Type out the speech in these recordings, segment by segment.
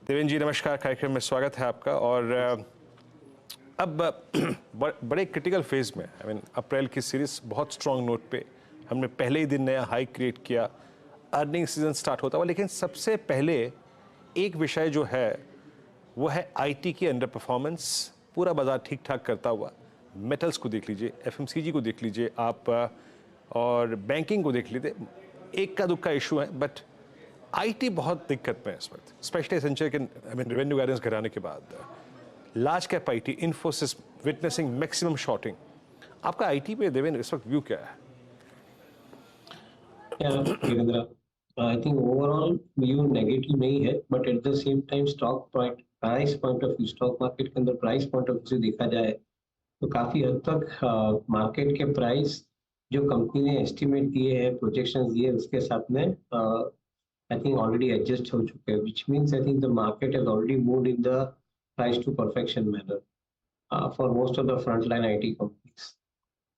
देवेंद्र जी नमस्कार, कार्यक्रम में स्वागत है आपका। और अब बड़े क्रिटिकल फेज में अप्रैल की सीरीज बहुत स्ट्रांग नोट पे हमने पहले ही दिन नया हाई क्रिएट किया, अर्निंग सीजन स्टार्ट होता हुआ। लेकिन सबसे पहले एक विषय जो है वो है आईटी की अंडर परफॉर्मेंस। पूरा बाजार ठीक ठाक करता हुआ मेटल्स को देख लीजिए, एफएमसीजी को देख लीजिए आप, और बैंकिंग को देख लीजिए। एक का दुक्का इशू है, बट आईटी बहुत दिक्कत में है इस वक्त, स्पेशली एसेंशियल के रेवेन्यू गाइडेंस कराने के बाद। Large cap IT, Infosys witnessing maximum shorting. आपका आईटी पे देवेंद्र इस वक्त व्यू क्या है? I think overall view negative नहीं है, but at the same time stock price point of view, stock market के अंदर प्राइस पॉइंट ऑफ व्यू से देखा जाए तो काफी हद तक मार्केट के प्राइस जो कंपनी ने एस्टिमेट दिए हैं, प्रोजेक्शंस दिए, उसके साथ में आई थिंक ऑलरेडी एडजस्ट हो चुके हैं, which means I think the market has already moved in the price to perfection manner for most of the front line IT companies.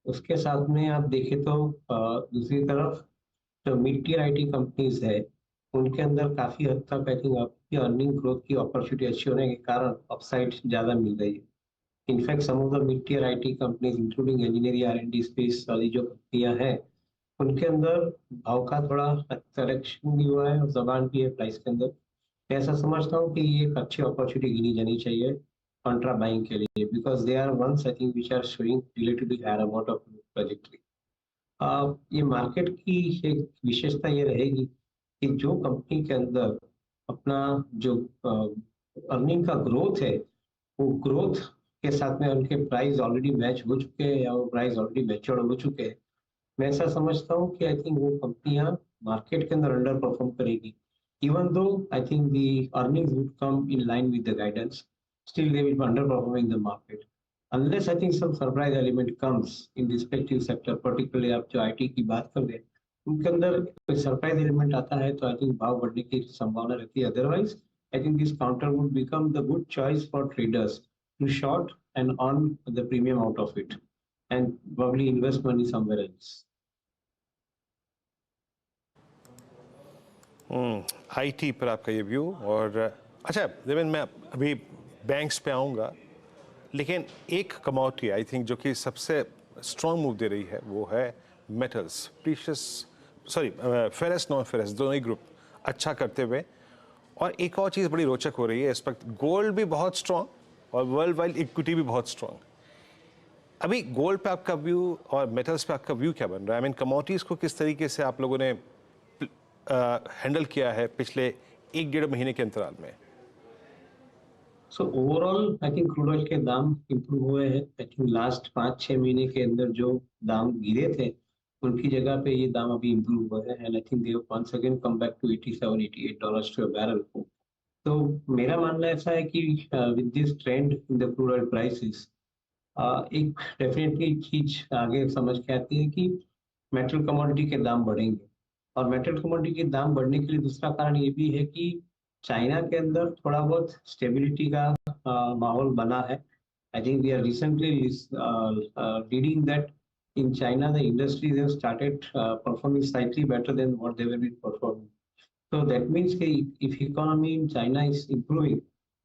उसके साथ में आप देखें तो दूसरी तरफ जो मिड टियर आईटी कंपनीज है, उनके अंदर काफी हद तक आई थिंक आपकी अर्निंग ग्रोथ की अपॉर्चुनिटी अच्छी होने के कारण अपसाइड ज्यादा मिल रही है। In fact some of the mid tier IT companies including engineering R&D space वाली जो कंपनियां हैं, उनके अंदर भाव का थोड़ा करेक्शन भी हुआ है और जबान भी है प्राइस के अंदर। मैं ऐसा समझता हूँ कि ये एक अच्छी अपॉर्चुनिटी गिनी जानी चाहिए कॉन्ट्रा बाइंग के लिए, because they are ones I think which are showing relatively higher amount of trajectory. ये मार्केट की एक विशेषता ये रहेगी कि जो कंपनी के अंदर अपना जो अर्निंग का ग्रोथ है, वो ग्रोथ के साथ में उनके प्राइस ऑलरेडी मैच हो चुके हैं या वो प्राइस ऑलरेडी मैच्योर हो चुके हैं। मैं ऐसा समझता हूँ कि आई थिंक वो कंपनियां मार्केट के अंदर अंडर परफॉर्म करेगी, even though I think the earnings would come in line with the guidance, still they will be under performing the market unless I think some surprise element comes in respective sector, particularly आप जो IT की बात कर रहे हैं, उनके अंदर कोई सरप्राइज एलिमेंट आता है तो आई थिंक भाव बढ़ने की संभावना रहती है। Otherwise I think this counter would become the good choice for traders to short and on the premium out of it and probably invest money somewhere else. IT पर आपका ये व्यू। और अच्छा देवेंद्र, मैं अभी बैंक्स पे आऊँगा, लेकिन एक कमोडिटी आई थिंक जो कि सबसे स्ट्रॉन्ग मूव दे रही है वो है मेटल्स, फेरस नॉन फेरस दोनों ही ग्रुप अच्छा करते हुए। और एक और चीज़ बड़ी रोचक हो रही है इस वक्त, गोल्ड भी बहुत स्ट्रॉन्ग और वर्ल्ड वाइड इक्विटी भी बहुत स्ट्रॉन्ग। अभी गोल्ड पे आपका व्यू और मेटल्स पे आपका व्यू क्या बन रहा है? कमोडिटीज़ को किस तरीके से आप लोगों ने हैंडल किया है पिछले 1-1.5 महीने के अंतराल में? So overall I think crude oil के दाम इंप्रूव हुए हैं। आई थिंक लास्ट 5-6 महीने के अंदर जो दाम गिरे थे, उनकी जगह पे ये दाम अभी इंप्रूव हुए हैं and I think they have once again come back to $87-88 to a barrel. तो मेरा मानना ऐसा है कि with this trend in the crude oil prices, एक डेफिनेटली चीज आगे समझ के आती है कि मेटल कमोडिटी के दाम बढ़ेंगे। और मेटल कमोडिटी के दाम बढ़ने के लिए दूसरा कारण ये भी है कि चाइना के अंदर थोड़ा बहुत स्टेबिलिटी का माहौल बना है। I think we are recently reading that in China the industries have started performing slightly better than what they were been performing. So that means कि if economy in China is improving,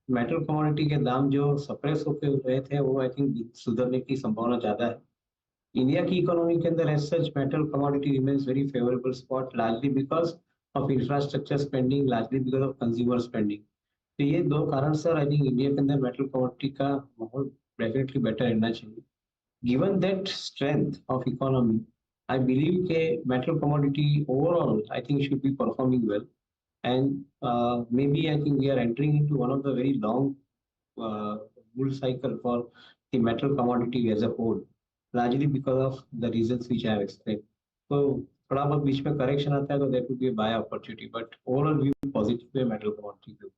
metal commodity के दाम जो suppress होते हुए थे वो I think सुधरने की संभावना ज्यादा है। इंडिया की इकोनॉमी के अंदर as such metal commodity remains very favourable spot, largely because of infrastructure spending, largely because of consumer spending. तो ये दो कारण सर आई थिंक इंडिया के अंदर मेटल कमोडिटी का माहौल डेफिनेटली बेटर रहना चाहिए। Given that strength of economy, I believe that metal commodity overall, I think should be performing well. And maybe I think we are entering into one of the very long bull cycle for the metal commodity as a whole, largely because of the reasons which I have explained. So थोड़ा बहुत बीच में correction आता है तो that would be a buy opportunity, but overall view positive है metal commodity view.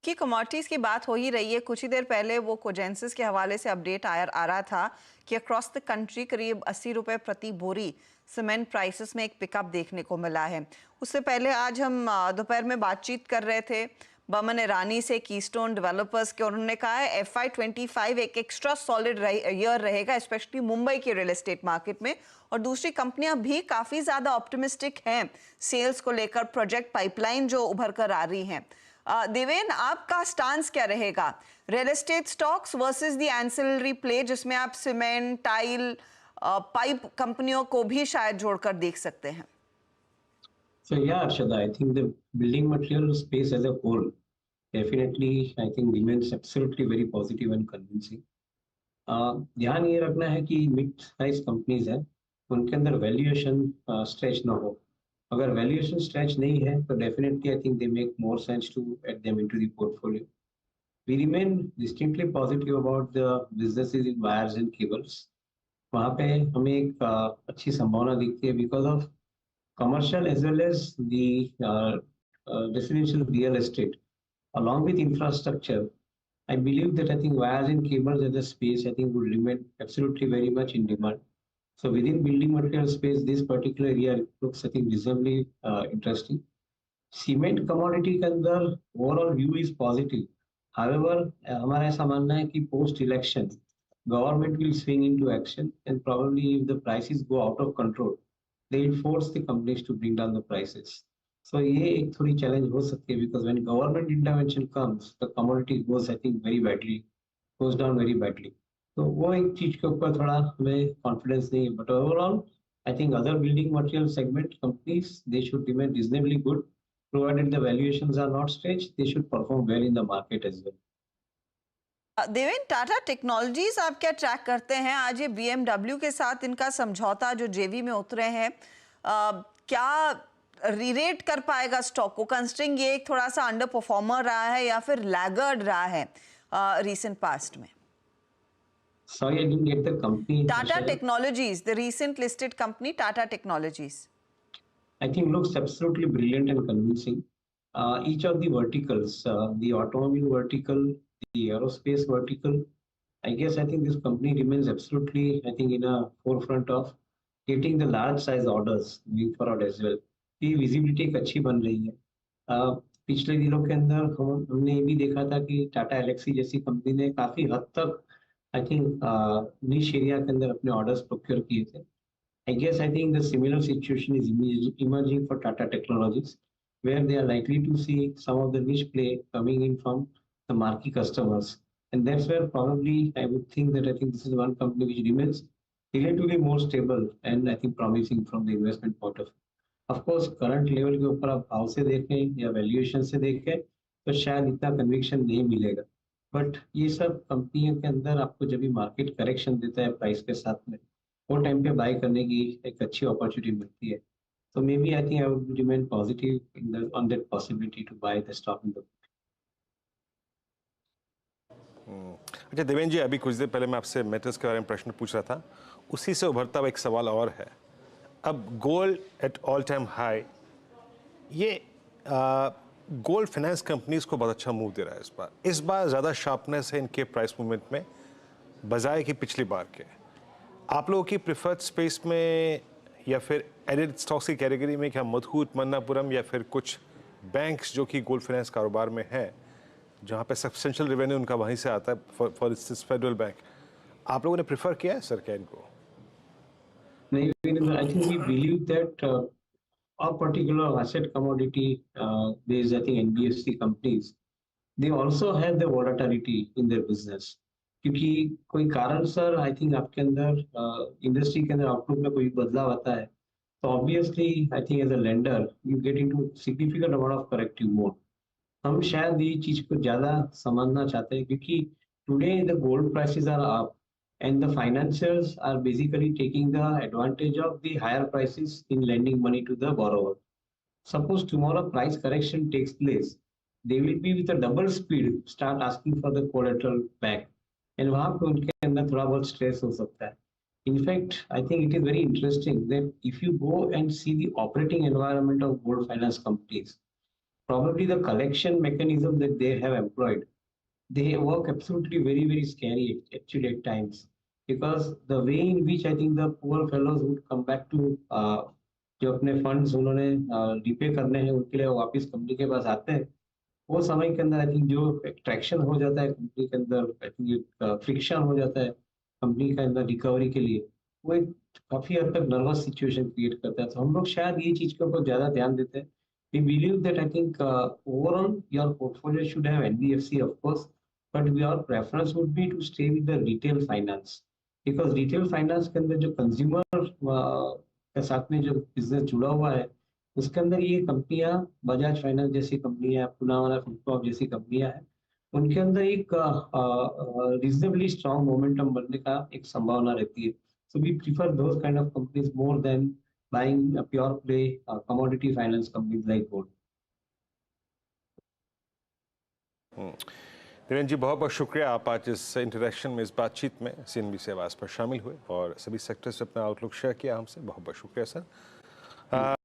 कि commodities की बात हो ही रही है, कुछ ही देर पहले वो कोजेंसिस के हवाले से अपडेट आ रहा था कि अक्रॉस द कंट्री करीब 80 रुपए प्रति बोरी सीमेंट प्राइसेस में एक पिकअप देखने को मिला है। उससे पहले आज हम दोपहर में बातचीत कर रहे थे बमन ईरानी से, कीस्टोन डेवलपर्स के, और उन्होंने कहा है FY25 एक एक्स्ट्रा सॉलिड ईयर रहेगा, स्पेशली मुंबई के रियल एस्टेट मार्केट में। और दूसरी कंपनियां भी काफ़ी ज़्यादा ऑप्टिमिस्टिक हैं सेल्स को लेकर, प्रोजेक्ट पाइपलाइन जो उभर कर आ रही हैं। देवेन, आपका स्टांस क्या रहेगा real estate stocks versus the ancillary play, जिसमें आप सीमेंट, टाइल, पाइप कंपनियों को भी शायद जोड़कर देख सकते हैं? So yeah, Arshada, I think the building material space as a whole definitely I think remains absolutely very positive and convincing. ध्यान ये रखना है कि मिड साइज कंपनीज है उनके अंदर वैल्यूएशन स्ट्रेच ना हो. अगर वैल्यूएशन स्ट्रेच नहीं है तो definitely I think they make more sense to add them into the portfolio. We remain distinctly positive about the businesses in wires and cables. वहाँ पे हमें एक अच्छी संभावना दिखती है because of commercial as well as the residential real estate along with infrastructure. I believe that I think wires and cables as a space I think will remain absolutely very much in demand. So within building material space, this particular area looks I think reasonably interesting. Cement commodity के अंदर overall view is positive. However, हमारा ऐसा मानना है कि post election government will swing into action and probably if the prices go out of control they will force the companies to bring down the prices. So ये एक थोड़ी challenge हो सकती है because when government intervention comes, the commodity goes I think very badly, goes down very badly. तो वो एक चीज के ऊपर थोड़ा हमें confidence नहीं है. But overall, I think other building material segment companies they should remain reasonably good, provided the valuations are not stretched. They should perform well in the market as well. Deven, Tata technologies आप क्या track करते हैं? आज ये BMW के साथ इनका समझौता जो जेवी में उतरे हैं, क्या रीरेट कर पाएगा स्टॉक को, कंसिडरिंग ये एक थोड़ा सा अंडर परफॉर्मर रहा है या फिर लैगर्ड रहा है रीसेंट पास्ट में? Sorry, I didn't get the company. Tata technologies, the recent listed company Tata technologies. I think looks absolutely brilliant and convincing. Each of the verticals, the automobile vertical, the aerospace vertical, I guess I think this company remains absolutely, I think, in a forefront of getting the large size orders moving forward as well. ये visibility एक अच्छी बन रही है. पिछले दिनों के अंदर हमने ये भी देखा था कि टाटा एलेक्सी जैसी कंपनी ने काफी हद तक आई थिंक निश एरिया के अंदर अपने ऑर्डर्स प्रोक्योर किए थे. I guess I think the similar situation is emerging for Tata Technologies, where they are likely to see some of the niche play coming in from the marquee customers. And that's where probably I would think that I think this is one company which remains relatively more stable and I think promising from the investment point of view. Of course, current level के ऊपर आप भाव से देखें या valuation से देखें तो शायद इतना conviction नहीं मिलेगा. But ये सब कंपनियों के अंदर आपको जब भी market correction देता है प्राइस के साथ में वो टाइम पे बाय करने की एक अच्छी अपॉर्चुनिटी मिलती है. So maybe I think I would remain positive on that possibility to buy the stock in the. अच्छा देवेन जी, अभी कुछ देर पहले मैं आपसे मेटल्स के बारे में प्रश्न पूछ रहा था, उसी से उभरता हुआ एक सवाल और है. अब gold at all time high, ये गोल्ड फाइनेंस कंपनीज को बहुत अच्छा मूव दे रहा है इस बार ज़्यादा शार्पनेस है इनके प्राइस मूवमेंट में बजाय कि पिछली बार के. आप लोगों की प्रिफर्ड स्पेस में या फिर एडेड स्टॉक्स की कैटेगरी में क्या मधुत, मन्नापुरम या फिर कुछ बैंक्स जो कि गोल्ड फाइनेंस कारोबार में हैं जहाँ पे सब्सटेंशियल रेवेन्यू उनका वहीं से आता है, फॉर इंस्टेंस फेडरल बैंक, आप लोगों ने प्रिफर किया है सर क्या इनको? नहीं, I think we believe that a particular asset commodity based I think NBFC companies they also have the volatility in their business. क्योंकि कोई कारण सर आई थिंक आपके अंदर इंडस्ट्री के अंदर आउटलुक में कोई बदलाव आता है तो obviously I think as a lender you get into significant amount of corrective mode. हम शायद ये चीज को ज्यादा समझना चाहते हैं क्योंकि today the gold prices are up and the financiers are basically taking the advantage of the higher prices in lending money to the borrower. Suppose tomorrow price correction takes place, they will be with a double speed start asking for the collateral back. And वहाँ पे उनके अंदर थोड़ा बहुत stress हो सकता है. In fact I think it is very interesting that if you go and see the operating environment of gold finance companies, probably the collection mechanism that they have employed, they work absolutely very scary actually at times, because the way in which I think the poor fellows would come back to जो अपने funds उन्होंने repay करने हैं उनके लिए वापस company के पास आते हैं, वो समय के अंदर आई थिंक जो ट्रैक्शन हो जाता है कंपनी के अंदर, आई थिंक फ्रिक्शन हो जाता है कंपनी के अंदर रिकवरी के लिए, वो एक काफी हद तक नर्वस सिचुएशन क्रिएट करता है. तो हम लोग शायद ये चीज के ऊपर ज्यादा ध्यान देते हैं We believe that I think overall your portfolio should have NBFC, of course, but your preference would be to stay with the retail finance, because retail finance के अंदर जो कंज्यूमर के साथ में जो बिजनेस जुड़ा हुआ है, उसके अंदर ये कंपनियां बजाज फाइनेंस जैसी कंपनियां, पूनावाला फुटप्रॉप जैसी कंपनियां हैं, उनके अंदर एक रीजनेबली स्ट्रॉन्ग मोमेंटम बनने का एक संभावना रहती है. So we prefer those kind of companies more than buying a pure play commodity finance companies like gold. Dhirendra जी, बहुत बहुत शुक्रिया, आप आज इस इंटरेक्शन में, इस बातचीत में CNBC से आवाज़ पर शामिल हुए और सभी सेक्टर्स से अपना आउटलुक शेयर किया हमसे. बहुत बहुत शुक्रिया सर.